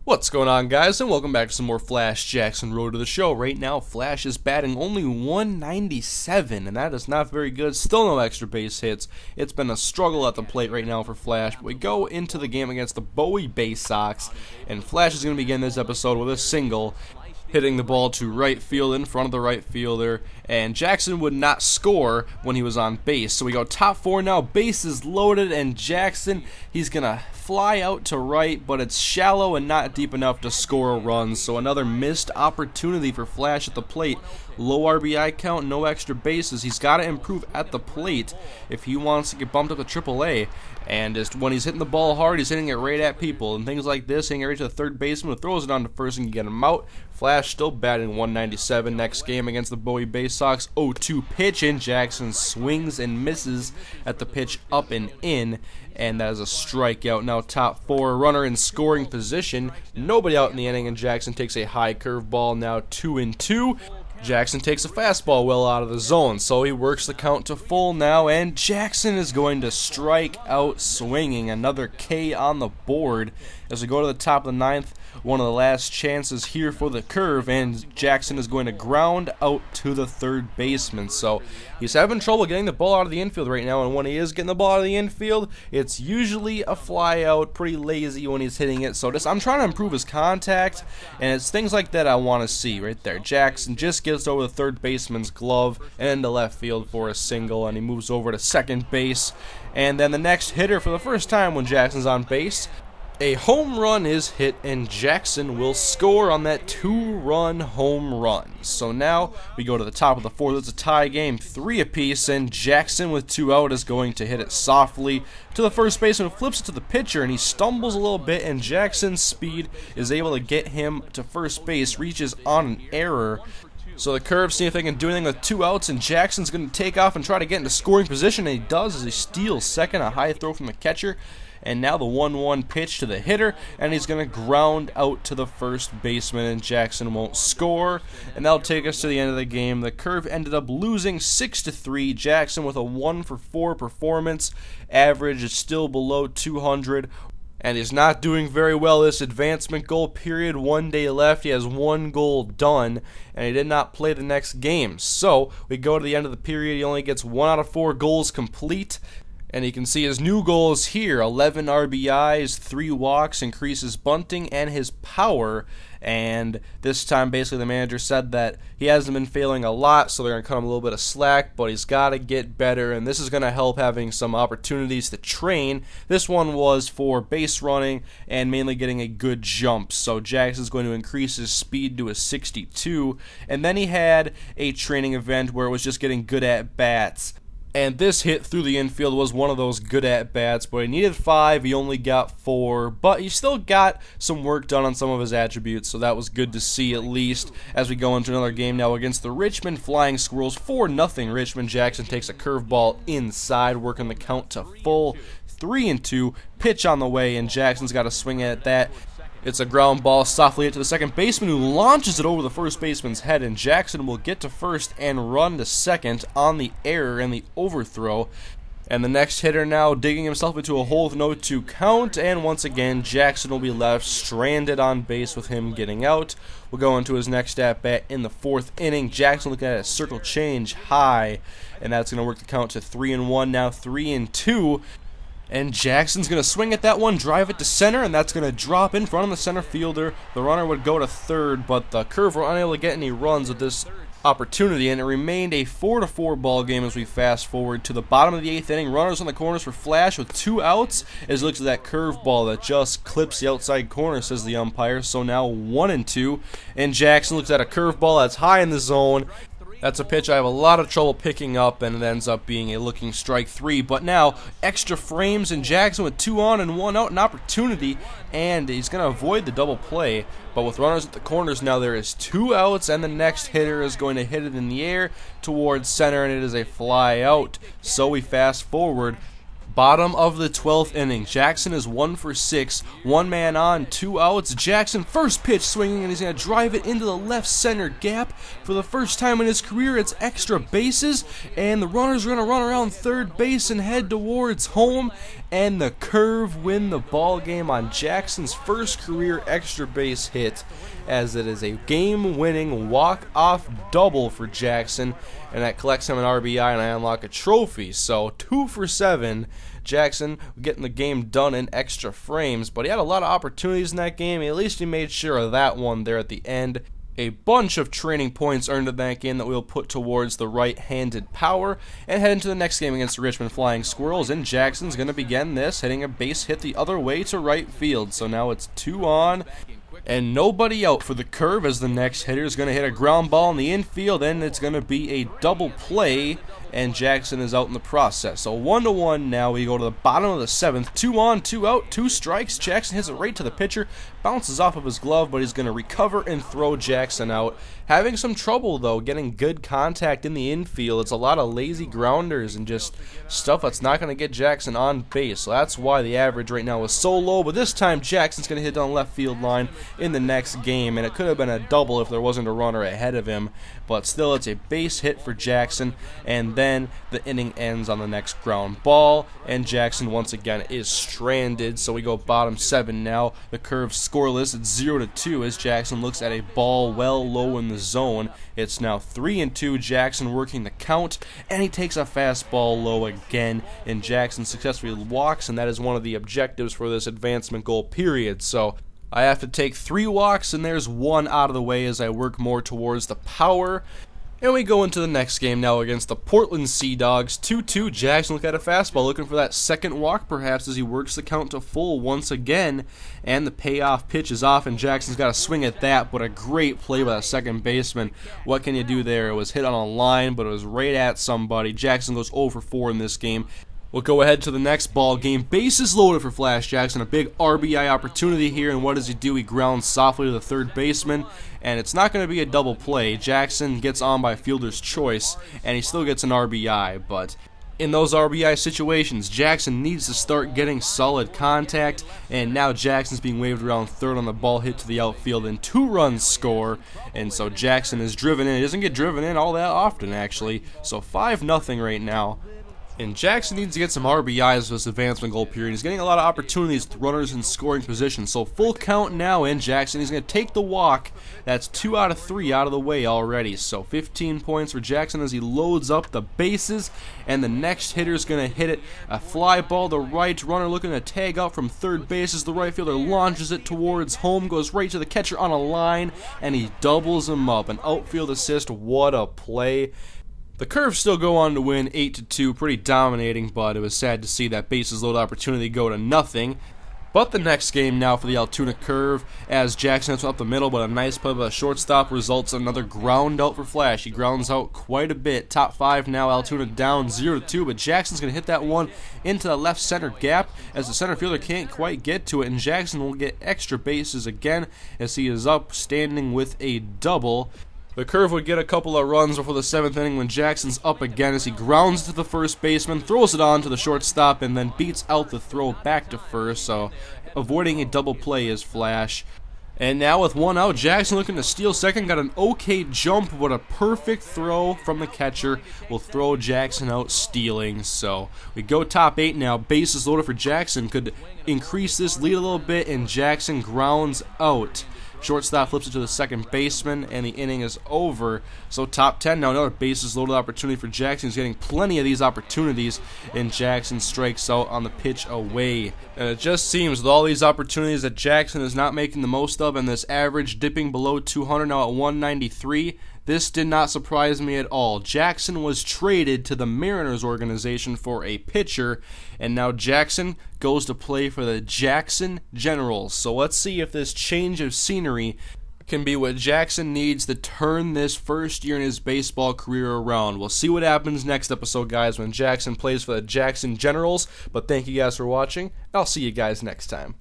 What's going on, guys, and welcome back to some more Flash Jackson Road to the Show. Right now, Flash is batting only 197, and that is not very good. Still no extra base hits. It's been a struggle at the plate right now for Flash, but we go into the game against the Bowie Bay Sox, and Flash is going to begin this episode with a single, hitting the ball to right field in front of the right fielder, and Jackson would not score when he was on base. So we go top four now, bases loaded, and Jackson, he's going to fly out to right, but it's shallow and not deep enough to score a run. So another missed opportunity for Flash at the plate. Low RBI count, no extra bases. He's got to improve at the plate if he wants to get bumped up to AAA. And just when he's hitting the ball hard, he's hitting it right at people. And things like this, hitting it right to the third baseman who throws it on to first and can get him out. Flash still batting 197. Next game against the Bowie Bay Sox, 0-2 pitch, and Jackson swings and misses at the pitch up and in. And that is a strikeout. Now top four, runner in scoring position. Nobody out in the inning, and Jackson takes a high curveball. Now 2-2. Jackson takes a fastball well out of the zone, so he works the count to full now, and Jackson is going to strike out swinging. Another K on the board as we go to the top of the ninth. One of the last chances here for the curve, and Jackson is going to ground out to the third baseman. So he's having trouble getting the ball out of the infield right now, and when he is getting the ball out of the infield, it's usually a fly out, pretty lazy when he's hitting it. So I'm trying to improve his contact, and it's things like that I want to see right there. Jackson just gets over the third baseman's glove and into left field for a single, and he moves over to second base. And then the next hitter for the first time when Jackson's on base, a home run is hit, and Jackson will score on that two-run home run. So now we go to the top of the fourth. It's a tie game, 3 apiece, and Jackson with 2 out is going to hit it softly to the first baseman, who flips it to the pitcher, and he stumbles a little bit, and Jackson's speed is able to get him to first base, reaches on an error. So the curve, see if they can do anything with 2 outs, and Jackson's going to take off and try to get into scoring position, and he does as he steals second, a high throw from the catcher. And now the 1-1 pitch to the hitter, and he's going to ground out to the first baseman, and Jackson won't score. And that'll take us to the end of the game. The curve ended up losing 6-3. Jackson with a 1-for-4 performance. Average is still below 200. And he's not doing very well this advancement goal period. 1 day left. He has 1 goal done, and he did not play the next game. So we go to the end of the period. He only gets 1 out of 4 goals complete. And you can see his new goals here, 11 RBIs, 3 walks, increases bunting and his power. And this time, basically, the manager said that he hasn't been failing a lot, so they're going to cut him a little bit of slack, but he's got to get better, and this is going to help having some opportunities to train. This one was for base running and mainly getting a good jump, so Jackson's going to increase his speed to a 62. And then he had a training event where it was just getting good at bats. And this hit through the infield was one of those good at-bats, but he needed 5, he only got 4, but he still got some work done on some of his attributes, so that was good to see at least. As we go into another game now against the Richmond Flying Squirrels, 4-0 Richmond. Jackson takes a curveball inside, working the count to full. 3-2, pitch on the way, and Jackson's got to swing at that. It's a ground ball softly hit to the second baseman, who launches it over the first baseman's head, and Jackson will get to first and run to second on the error and the overthrow. And the next hitter now digging himself into a hole with no 2 count, and once again Jackson will be left stranded on base with him getting out. We'll go into his next at-bat in the 4th inning. Jackson looking at a circle change high, and that's going to work the count to 3-1, now 3-2. And Jackson's going to swing at that one, drive it to center, and that's going to drop in front of the center fielder. The runner would go to third, but the curve were unable to get any runs with this opportunity, and it remained a 4-4 ball game as we fast forward to the bottom of the 8th inning. Runners on the corners for Flash with 2 outs as he looks at that curveball that just clips the outside corner, says the umpire. So now 1-2, and Jackson looks at a curveball that's high in the zone. That's a pitch I have a lot of trouble picking up, and it ends up being a looking strike 3. But now, extra frames, and Jackson with 2 on and 1 out, an opportunity, and he's going to avoid the double play. But with runners at the corners now, there is 2 outs, and the next hitter is going to hit it in the air towards center, and it is a fly out. So we fast forward. Bottom of the 12th inning. Jackson is 1 for 6. 1 man on, 2 outs. Jackson first pitch swinging, and he's going to drive it into the left center gap. For the first time in his career, it's extra bases, and the runners are going to run around third base and head towards home. and the Curve win the ball game on Jackson's first career extra base hit, as it is a game-winning walk-off double for Jackson, and that collects him an RBI, and I unlock a trophy. So 2 for 7. Jackson getting the game done in extra frames, but he had a lot of opportunities in that game. At least he made sure of that one there at the end. A bunch of training points earned in that game that we'll put towards the right-handed power, and head into the next game against the Richmond Flying Squirrels, and Jackson's going to begin this, hitting a base hit the other way to right field. So now it's 2 on, and nobody out for the Curve, as the next hitter is going to hit a ground ball in the infield, and it's going to be a double play, and Jackson is out in the process. So 1-1 now. We go to the bottom of the 7th. 2 on, 2 out, 2 strikes. Jackson hits it right to the pitcher, bounces off of his glove, but he's going to recover and throw Jackson out. Having some trouble, though, getting good contact in the infield. It's a lot of lazy grounders and just stuff that's not going to get Jackson on base. So that's why the average right now is so low. But this time, Jackson's going to hit down the left field line in the next game, and it could have been a double if there wasn't a runner ahead of him. But still, it's a base hit for Jackson, and then the inning ends on the next ground ball, and Jackson once again is stranded. So we go bottom 7 now. The Curve scoreless at 0-2 as Jackson looks at a ball well low in the zone. It's now 3-2. Jackson working the count, and he takes a fastball low again, and Jackson successfully walks, and that is one of the objectives for this advancement goal period. So I have to take 3 walks, and there's 1 out of the way as I work more towards the power. And we go into the next game now against the Portland Sea Dogs. 2-2. Jackson look at a fastball, looking for that second walk perhaps as he works the count to full once again. And the payoff pitch is off, and Jackson's got to swing at that, but a great play by the second baseman. What can you do there? It was hit on a line, but it was right at somebody. Jackson goes 0 for 4 in this game. We'll go ahead to the next ball game. Bases loaded for Flash Jackson. A big RBI opportunity here, and what does he do? He grounds softly to the third baseman, and it's not going to be a double play. Jackson gets on by fielder's choice, and he still gets an RBI, but in those RBI situations, Jackson needs to start getting solid contact, and now Jackson's being waved around third on the ball hit to the outfield, and 2 runs score, and so Jackson is driven in. He doesn't get driven in all that often, actually, so 5-0 right now. And Jackson needs to get some RBIs for this advancement goal period. He's getting a lot of opportunities with runners in scoring position. So full count now in Jackson. He's going to take the walk. That's 2 out of 3 out of the way already. So 15 points for Jackson as he loads up the bases. And the next hitter is going to hit it. A fly ball to right. Runner looking to tag out from third base as the right fielder launches it towards home. Goes right to the catcher on a line. And he doubles him up. An outfield assist. What a play. The Curve still go on to win 8-2, pretty dominating, but it was sad to see that bases loaded opportunity go to nothing. But the next game now for the Altoona Curve, as Jackson hits up the middle, but a nice play by the shortstop results in another ground out for Flash. He grounds out quite a bit. Top 5 now, Altoona down 0-2, but Jackson's going to hit that one into the left center gap as the center fielder can't quite get to it, and Jackson will get extra bases again as he is up standing with a double. The Curve would get a couple of runs before the 7th inning when Jackson's up again as he grounds to the first baseman, throws it on to the shortstop, and then beats out the throw back to first, so avoiding a double play is Flash. And now with 1 out, Jackson looking to steal second, got an okay jump, but a perfect throw from the catcher will throw Jackson out stealing. So we go top 8 now, bases loaded for Jackson, could increase this lead a little bit, and Jackson grounds out. Shortstop flips it to the second baseman, and the inning is over. So top 10 now, another bases loaded opportunity for Jackson. He's getting plenty of these opportunities, and Jackson strikes out on the pitch away. And it just seems with all these opportunities that Jackson is not making the most of, and this average dipping below 200 now at 193, this did not surprise me at all. Jackson was traded to the Mariners organization for a pitcher, and now Jackson goes to play for the Jackson Generals. So let's see if this change of scenery can be what Jackson needs to turn this first year in his baseball career around. We'll see what happens next episode, guys, when Jackson plays for the Jackson Generals. But thank you guys for watching. I'll see you guys next time.